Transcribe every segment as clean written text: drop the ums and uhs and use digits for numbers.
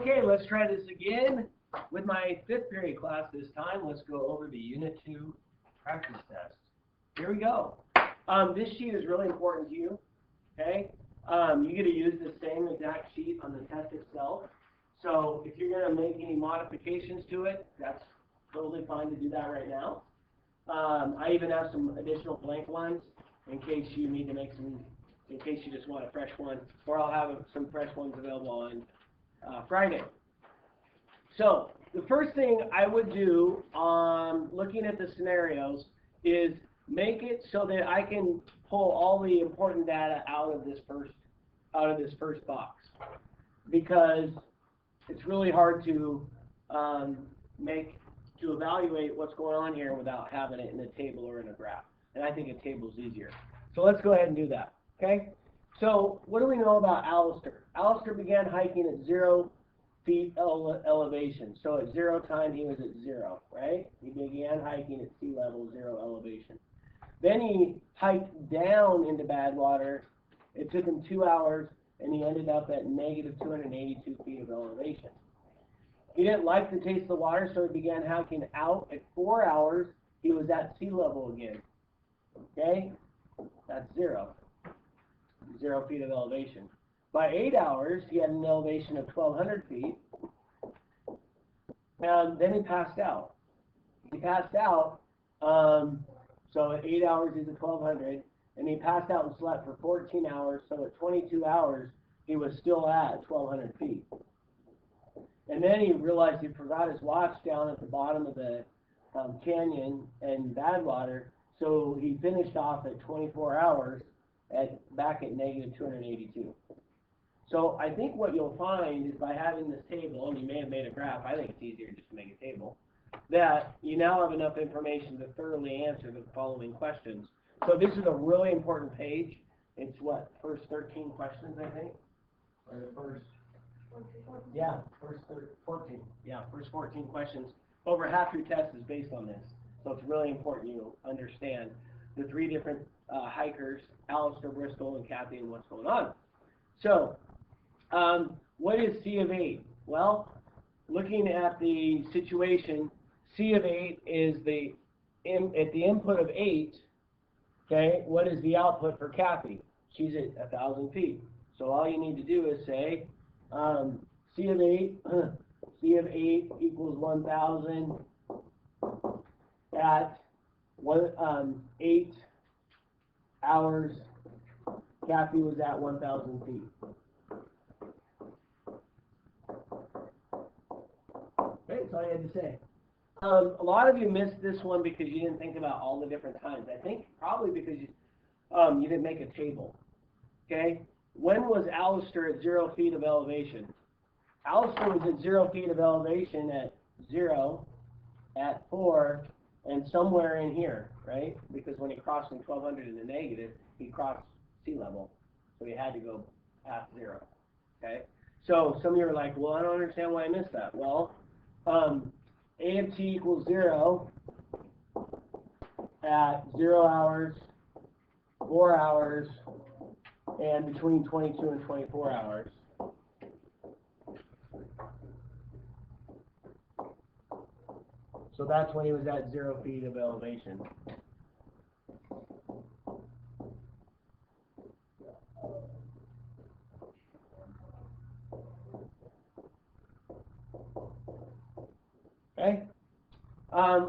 Okay, let's try this again with my 5th period class this time. Let's go over the Unit 2 practice test. Here we go. This sheet is really important to you, okay? You're going to use the same exact sheet on the test itself. So if you're going to make any modifications to it, that's totally fine to do that right now. I even have some additional blank ones in case you need to make some, in case you just want a fresh one, or I'll have some fresh ones available on Friday. So the first thing I would do on looking at the scenarios is make it so that I can pull all the important data out of this first box, because it's really hard to evaluate what's going on here without having it in a table or in a graph. And I think a table is easier. So let's go ahead and do that. Okay? So what do we know about Alistair? Alistair began hiking at 0 feet elevation. So at 0 time he was at 0, right? He began hiking at sea level, 0 elevation. Then he hiked down into Badwater. It took him 2 hours, and he ended up at negative 282 feet of elevation. He didn't like the taste of the water, so he began hiking out. At 4 hours, he was at sea level again. Okay? That's 0. 0 feet of elevation. By 8 hours, he had an elevation of 1,200 feet. And then he passed out. He passed out, so at 8 hours, he's at 1,200. And he passed out and slept for 14 hours, so at 22 hours, he was still at 1,200 feet. And then he realized he forgot his watch down at the bottom of the canyon in Badwater, so he finished off at 24 hours back at negative 282. So I think what you'll find is by having this table, and you may have made a graph, I think it's easier just to make a table, that you now have enough information to thoroughly answer the following questions. So this is a really important page. It's what, first 13 questions, I think? Or the first... Yeah, first 14. Yeah, first 14 questions. Over half your test is based on this. So it's really important you understand the 3 different hikers, Alistair, Bristol, and Kathy, and what's going on. So, what is C of 8? Well, looking at the situation, C of 8 is at the input of 8, okay, what is the output for Kathy? She's at 1,000 feet. So all you need to do is say, C of 8, C of 8 equals 1,000 at 8 hours. Kathy was at 1,000 feet. Okay, that's all you had to say. A lot of you missed this one because you didn't think about all the different times. I think probably because you didn't make a table. Okay? When was Alistair at 0 feet of elevation? Alistair was at 0 feet of elevation at 0, at 4, and somewhere in here, right? Because when he crossed from 1,200 in the negative, he crossed sea level. So he had to go past 0. Okay? So some of you are like, well, I don't understand why I missed that. Well, A of t equals 0 at 0 hours, 4 hours, and between 22 and 24 hours. So that's when he was at 0 feet of elevation. Okay?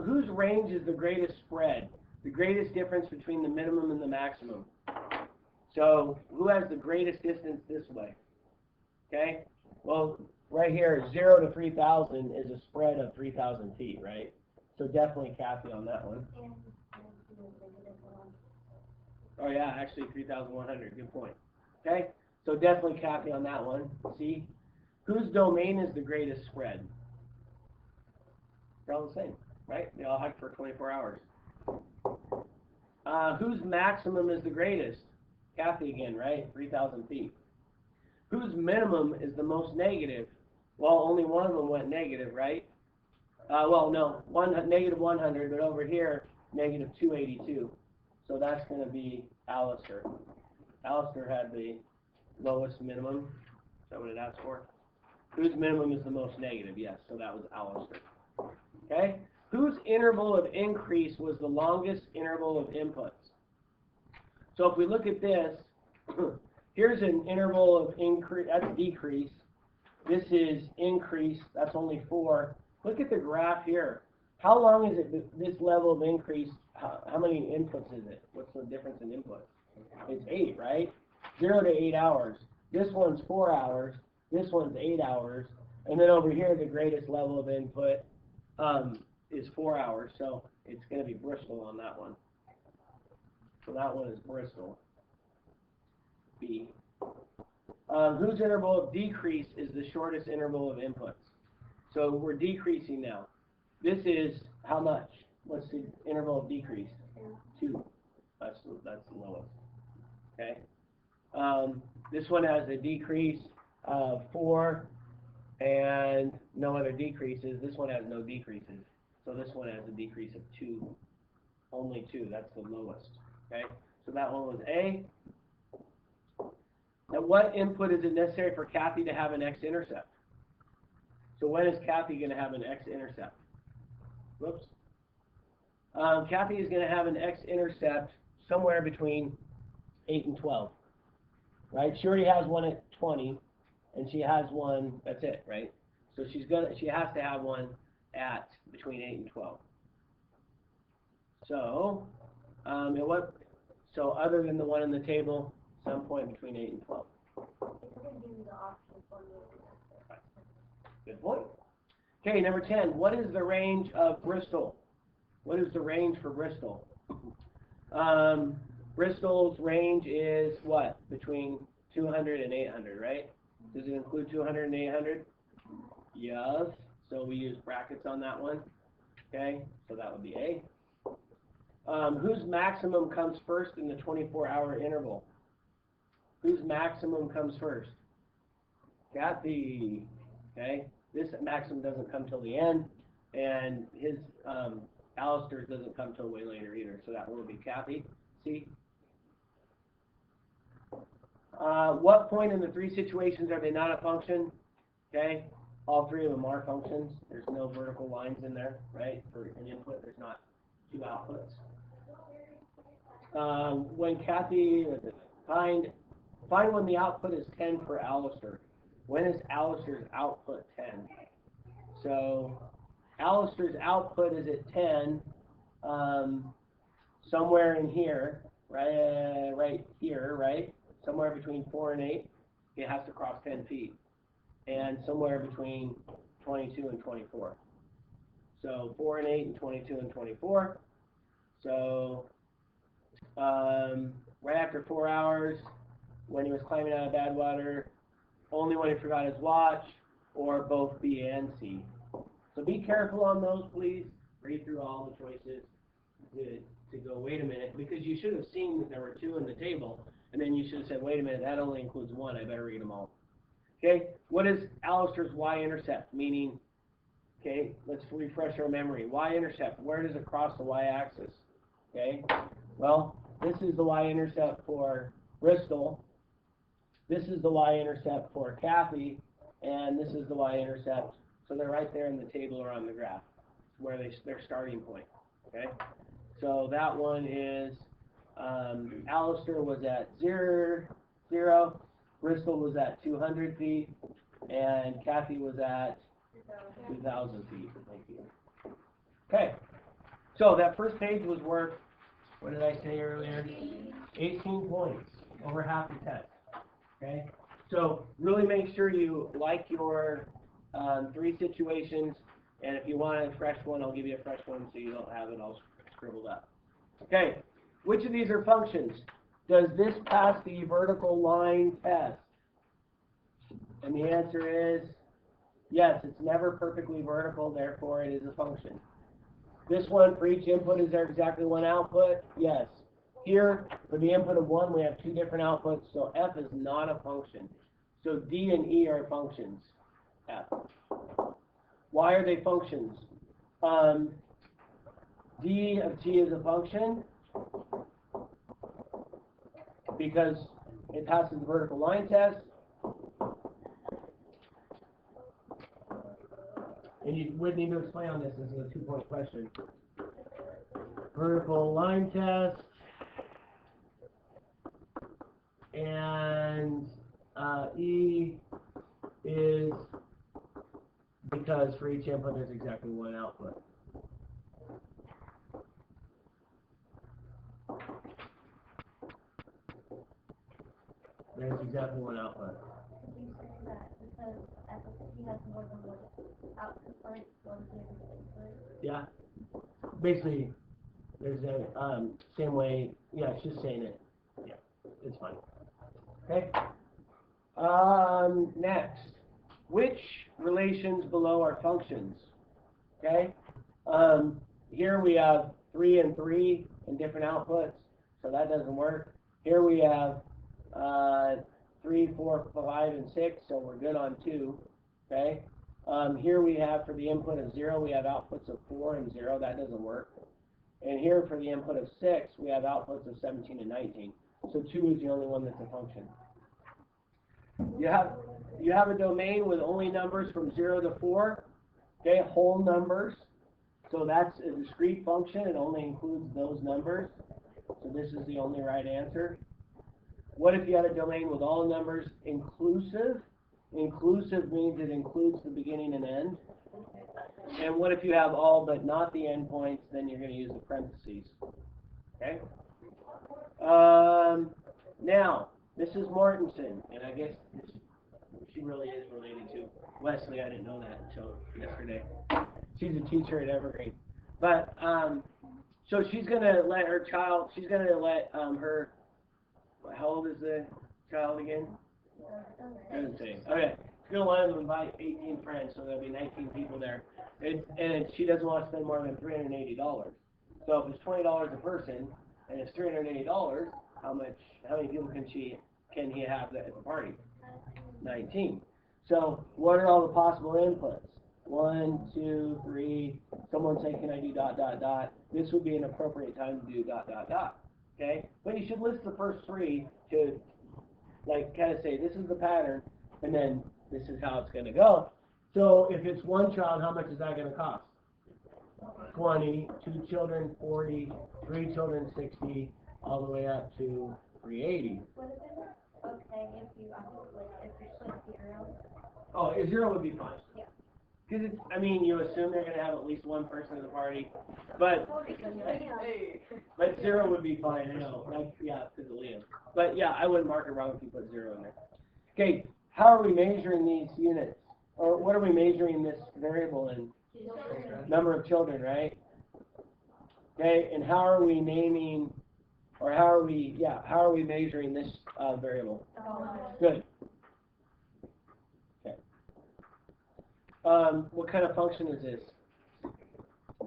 Whose range is the greatest spread? The greatest difference between the minimum and the maximum? So who has the greatest distance this way? Okay? Well, right here, 0 to 3,000 is a spread of 3,000 feet, right? So definitely Kathy on that one. Oh yeah, actually 3,100. Good point. Okay? So definitely Kathy on that one. See? Whose domain is the greatest spread? They're all the same, right? They all hike for 24 hours. Whose maximum is the greatest? Kathy again, right? 3,000 feet. Whose minimum is the most negative? Well, only one of them went negative, right? Well, no, negative 100, but over here, negative 282. So that's going to be Alistair. Alistair had the lowest minimum. Is that what it asked for? Whose minimum is the most negative? Yes, so that was Alistair. Okay? Whose interval of increase was the longest interval of inputs? So if we look at this, here's an interval of increase, that's decrease. This is increase, that's only 4. Look at the graph here. How long is it, this level of increase, how many inputs is it? What's the difference in inputs? It's 8, right? 0 to 8 hours. This one's 4 hours. This one's 8 hours. And then over here, the greatest level of input is 4 hours. So it's going to be Bristol on that one. So that one is Bristol. B. Whose interval of decrease is the shortest interval of inputs? So we're decreasing now. This is how much? What's the interval of decrease? 2. That's the lowest. Okay. This one has a decrease of 4 and no other decreases. This one has no decreases. So this one has a decrease of 2. Only 2. That's the lowest. Okay. So that one was A. Now, what input is it necessary for Kathy to have an x-intercept? So when is Kathy going to have an x-intercept? Whoops. Kathy is going to have an x-intercept somewhere between 8 and 12. Right? She already has one at 20, and she has one, that's it, right? So she has to have one at between 8 and 12. So, so other than the one in the table, some point between 8 and 12. Good point. Okay, number 10. What is the range of Bristol? What is the range for Bristol? Bristol's range is what? Between 200 and 800, right? Does it include 200 and 800? Yes. So we use brackets on that one. Okay, so that would be A. Whose maximum comes first in the 24-hour interval? Whose maximum comes first? Kathy. Okay, this maximum doesn't come till the end, and his Alistair's doesn't come till way later either. So that one will be Kathy. C. What point in the 3 situations are they not a function? Okay, all 3 of them are functions. There's no vertical lines in there, right? For an input, there's not 2 outputs. When Kathy, find when the output is 10 for Alistair. When is Alistair's output 10? So Alistair's output is at 10, somewhere in here, right here, right? Somewhere between 4 and 8, it has to cross 10 feet. And somewhere between 22 and 24. So 4 and 8 and 22 and 24. So right after 4 hours, when he was climbing out of Badwater, only when he forgot his watch, or both B and C. So be careful on those, please. Read through all the choices to go, wait a minute, because you should have seen that there were 2 in the table, and then you should have said, wait a minute, that only includes 1. I better read them all. Okay, what is Alistair's y-intercept? Meaning, okay, let's refresh our memory. Y-intercept, where does it cross the y-axis? Okay, well, this is the y-intercept for Bristol. This is the y-intercept for Kathy, and this is the y-intercept. So they're right there in the table or on the graph, where their starting point. Okay, so that one is Alistair was at 0, Bristol was at 200 feet, and Kathy was at 2,000 feet. Thank you. Okay, so that first page was worth, what did I say earlier? 18 points, over half the test. Okay, so really make sure you like your 3 situations, and if you want a fresh one, I'll give you a fresh one so you don't have it all scribbled up. Okay, which of these are functions? Does this pass the vertical line test? And the answer is yes, it's never perfectly vertical, therefore it is a function. This one, for each input, is there exactly 1 output? Yes. Here, for the input of 1, we have 2 different outputs, so F is not a function. So D and E are functions. F. Why are they functions? D of T is a function because it passes the vertical line test. And you wouldn't need to explain on this. This is a 2-point question. Vertical line test. And E is because for each input there's exactly one output. There's exactly one output. Did you say that because FSP has more than one output, like one input? Yeah. Basically, there's a same way. Yeah, it's just saying it. Yeah, it's fine. Okay. Next, which relations below are functions? Okay. Here we have 3 and 3 in different outputs, so that doesn't work. Here we have 3, 4, 5, and 6, so we're good on 2. Okay. Here we have for the input of 0, we have outputs of 4 and 0. That doesn't work. And here for the input of 6, we have outputs of 17 and 19. So 2 is the only one that's a function. You have a domain with only numbers from 0 to 4. Okay, whole numbers. So that's a discrete function. It only includes those numbers. So this is the only right answer. What if you had a domain with all numbers inclusive? Inclusive means it includes the beginning and end. And what if you have all but not the endpoints? Then you're going to use the parentheses. Okay? Now, this is Mortensen, and I guess she really is related to Wesley. I didn't know that until yesterday. She's a teacher at Evergreen. But, so she's going to let her child, she's going to let her, how old is the child again? Doesn't say. Okay. She's going to let them invite 18 friends, so there'll be 19 people there. And she doesn't want to spend more than $380. So if it's $20 a person, and it's $380, how many people can he have at the party? 19. So what are all the possible inputs? 1, 2, 3. Someone say, can I do ... This would be an appropriate time to do ... Okay? But you should list the first 3 to, like, kind of say, this is the pattern, and then this is how it's going to go. So if it's one child, how much is that going to cost? 20, 2 children, 40, 3 children, 60, all the way up to 380. What if it's okay if you, if you're split 0? Oh, 0 would be fine. Yeah. Because it's, I mean, you assume they're going to have at least one person at the party, but 0 would be fine, I know. Like, yeah, because of Liam. But yeah, I wouldn't mark it wrong if you put 0 in there. Okay, how are we measuring these units? Or what are we measuring this variable in? Number of children, right? Okay, and how are we naming, or how are we measuring this variable? Good. Okay. What kind of function is this?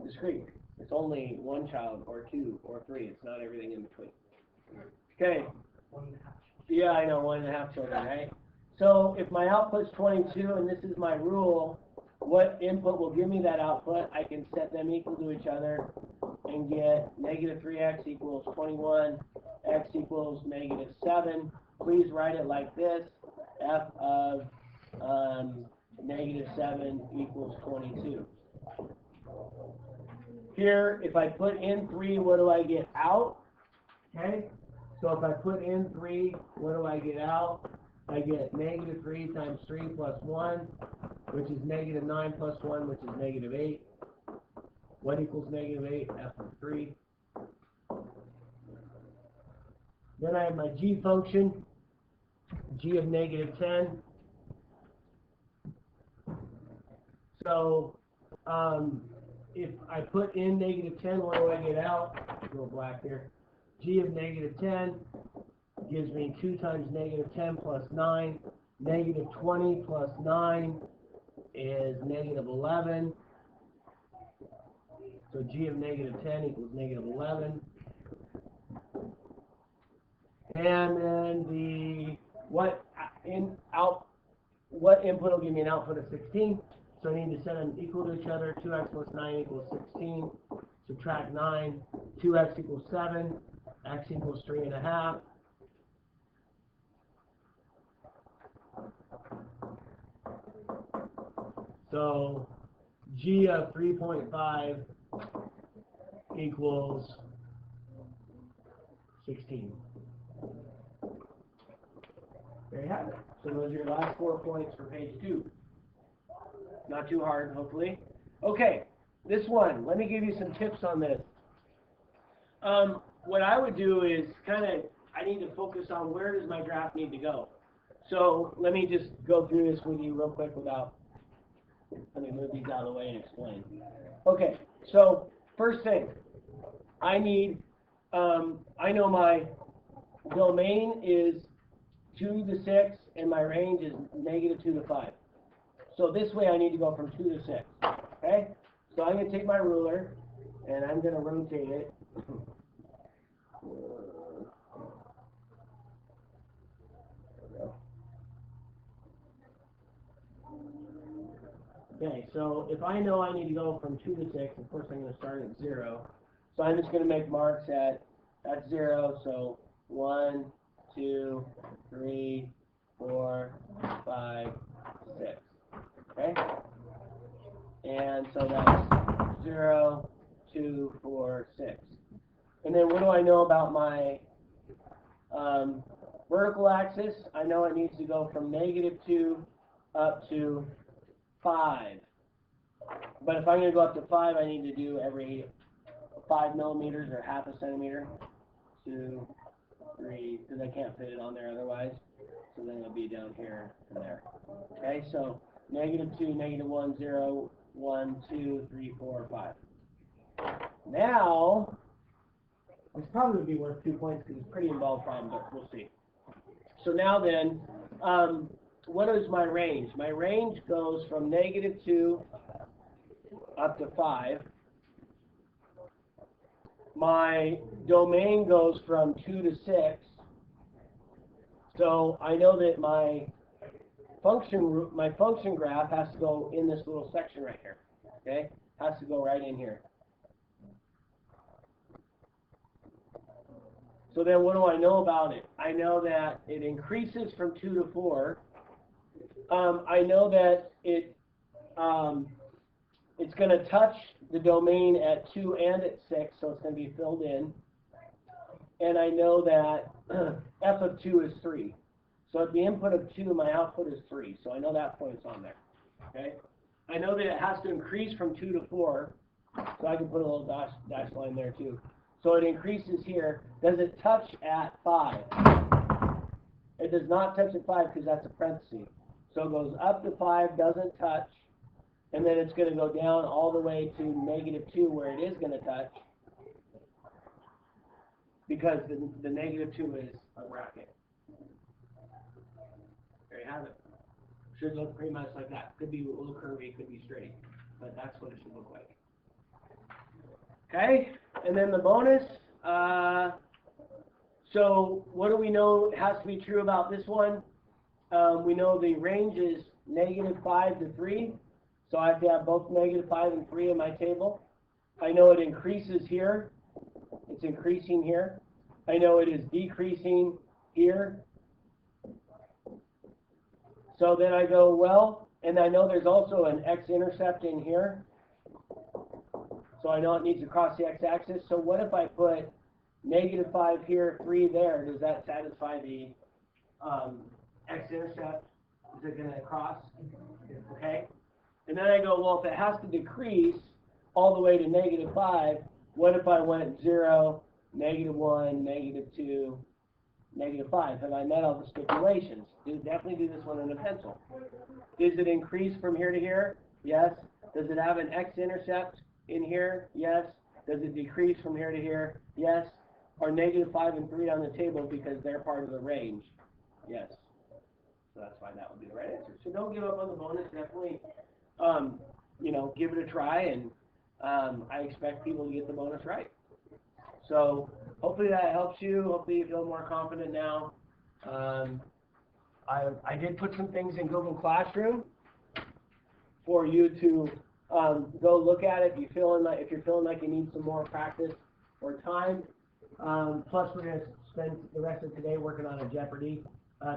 Discrete. It's only one child, or 2, or 3. It's not everything in between. Okay. Yeah, I know, 1.5 children, right? So if my output's 22 and this is my rule, what input will give me that output? I can set them equal to each other and get negative 3x equals 21, x equals negative 7. Please write it like this. F of negative 7 equals 22. Here, if I put in 3, what do I get out? Okay, so if I put in 3, what do I get out? I get negative 3 times 3 plus 1, which is negative 9 plus 1, which is negative 8. What equals negative 8? F of 3. Then I have my g function, g of negative 10. So if I put in negative 10, what do I get out? Go black here. G of negative 10 gives me 2 times negative 10 plus 9. Negative 20 plus 9 is negative 11. So g of negative 10 equals negative 11. And then what input will give me an output of 16? So I need to set them equal to each other. 2x plus 9 equals 16. Subtract 9. 2x equals 7. X equals 3.5. So G of 3.5 equals 16. There you have it. So those are your last 4 points for page 2. Not too hard, hopefully. Okay, this one. Let me give you some tips on this. What I would do is I need to focus on where does my graph need to go. So let me just go through this with you real quick let me move these out of the way and explain. Okay, so first thing, I know my domain is 2 to 6 and my range is -2 to 5. So this way I need to go from 2 to 6, okay? So I'm going to take my ruler and I'm going to rotate it. Okay, so if I know I need to go from 2 to 6, of course I'm going to start at 0. So I'm just going to make marks at 0. So 1, 2, 3, 4, 5, 6. Okay? And so that's 0, 2, 4, 6. And then what do I know about my vertical axis? I know it needs to go from -2 up to 5. But if I'm going to go up to 5, I need to do every 5 millimeters or half a centimeter. 2, 3, because I can't fit it on there otherwise. So then it'll be down here and there. Okay, so -2, -1, 0, 1, 2, 3, 4, 5. Now, this probably would be worth 2 points because it's a pretty involved problem, but we'll see. So now then, what is my range? My range goes from -2 up to 5. My domain goes from 2 to 6. So I know that my function graph has to go in this little section right here. Okay? Has to go right in here. So then what do I know about it? I know that it increases from 2 to 4. I know that it's going to touch the domain at 2 and at 6, so it's going to be filled in. And I know that f of 2 is 3. So at the input of 2, my output is 3. So I know that point's on there. Okay? I know that it has to increase from 2 to 4. So I can put a little dash line there too. So it increases here. Does it touch at 5? It does not touch at 5 because that's a parenthesis. So it goes up to 5, doesn't touch, and then it's going to go down all the way to -2 where it is going to touch because the -2 is a bracket. There you have it. Should look pretty much like that. Could be a little curvy, could be straight, but that's what it should look like. Okay, and then the bonus. So what do we know has to be true about this one? We know the range is -5 to 3, so I have to have both -5 and 3 in my table. I know it increases here. It's increasing here. I know it is decreasing here. So then I go, well, and I know there's also an x-intercept in here. So I know it needs to cross the x-axis. So what if I put -5 here, 3 there? Does that satisfy the x-intercept? Is it going to cross? Okay. And then I go, well, if it has to decrease all the way to -5, what if I went 0, -1, -2, -5? Have I met all the stipulations? Definitely do this one in a pencil. Does it increase from here to here? Yes. Does it have an x-intercept in here? Yes. Does it decrease from here to here? Yes. Are -5 and 3 on the table because they're part of the range? Yes. So that's why that would be the right answer. So don't give up on the bonus. Definitely, give it a try, and I expect people to get the bonus right. So hopefully that helps you. Hopefully you feel more confident now. I did put some things in Google Classroom for you to go look at it if you're feeling like you need some more practice or time. Plus, we're going to spend the rest of today working on a Jeopardy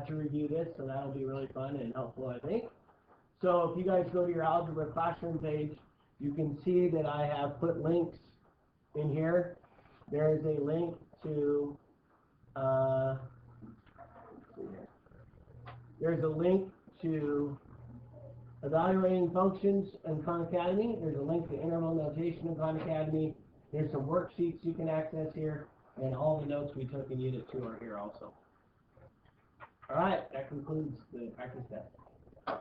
to review this, so that'll be really fun and helpful, I think. So if you guys go to your Algebra Classroom page You can see that I have put links in here. There is a link to, there's a link to evaluating functions in Khan Academy. There's a link to interval notation in Khan Academy. There's some worksheets you can access here, and all the notes we took in Unit 2 are here also. All right, that concludes the practice test.